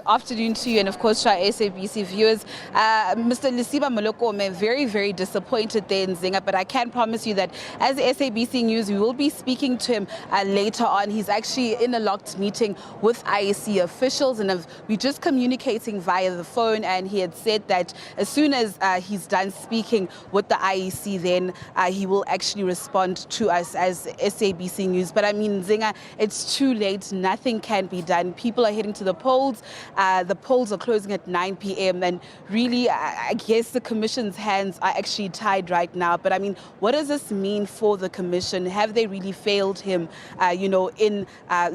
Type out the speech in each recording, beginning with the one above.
afternoon to you and of course to our SABC viewers. Mr. Lesiba Molokome, very disappointed there in Zinga, but I can promise you that as SABC News, we will be speaking to him later on. He's actually in a locked meeting with IEC officials and we're just communicating via the phone, and he had said that as soon as he's done speaking with the IEC, then he will actually respond to us as SABC News. But I mean, Zinga, it's too late. Nothing can be done. People are heading to the polls. The polls are closing at 9 p.m. and really, I guess the Commission's hands are actually tied right now. But I mean, what does this mean for the Commission? Have they really failed him, in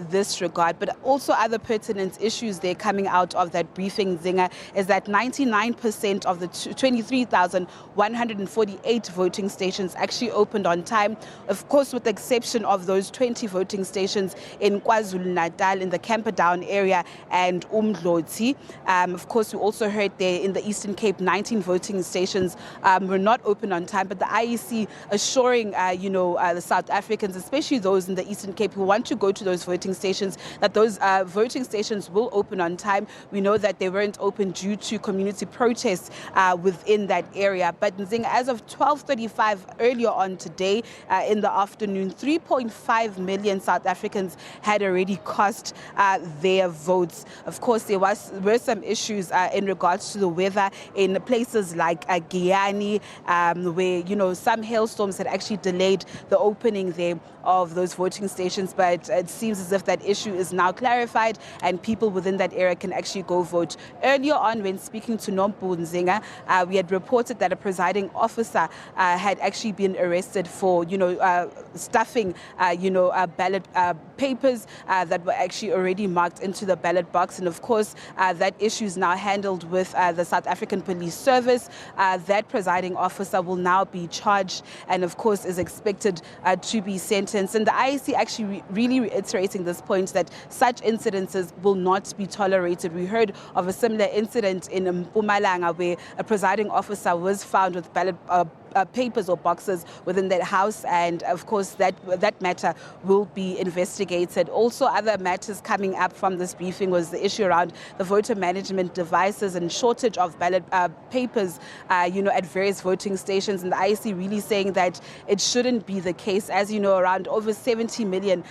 this regard? But also other pertinent issues there coming out of that briefing, Zinga, is that 99% of the 23,148 voting stations actually opened on time. Of course, with the exception of those 20 voting stations in KwaZulu-Natal, in the Camperdown area, and Umdloti. Of course, we also heard there in the Eastern Cape, 19 voting stations were not open on time, but the IEC assuring, the South Africans, especially those in the Eastern Cape who want to go to those voting stations, that those voting stations will open on time. We know that they weren't open due to community protests within that area. But Nzinga, as of 12:35 earlier on today in the afternoon, 3.5 million South Africans had already cast their votes. Of course, there were some issues in regards to the weather in places like Giyani, where some hailstorms had actually delayed the opening there of those voting stations. But it seems as if that issue is now clarified and people within that area can actually go vote. Earlier on, when speaking to Nompu Nzinga, we had reported that a presiding officer had actually been arrested for stuffing ballot papers that were actually already marked into the ballot box. And of course, that issue is now handled with the South African Police Service. That presiding officer will now be charged and of course is expected to be sentenced. And the IEC actually really reiterating this point that such incidences will not be tolerated. We heard of a similar incident in Mpumalanga where a presiding officer was found with ballot papers or boxes within that house, and of course that matter will be investigated. Also, other matters coming up from this briefing was the issue around the voter management devices and shortage of ballot papers at various voting stations, and the IEC really saying that it shouldn't be the case. As you know, around over 70 million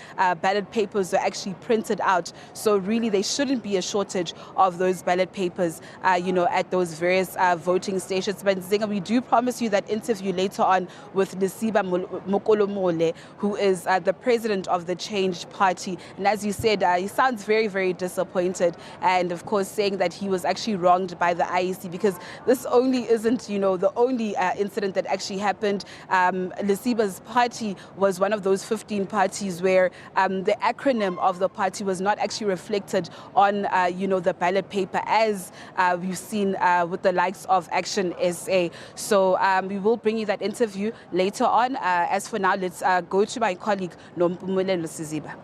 ballot papers were actually printed out, so really there shouldn't be a shortage of those ballot papers at those various voting stations. But Zinga, we do promise you that interview later on with Lesiba Molokome, who is the president of the Change Party. And as you said, he sounds very disappointed, and of course saying that he was actually wronged by the IEC because this only isn't, the only incident that actually happened. Lesiba's party was one of those 15 parties where the acronym of the party was not actually reflected on, the ballot paper, as we've seen with the likes of Action SA. So we will bring you that interview later on. As for now, let's go to my colleague Nompumelelo Siziba.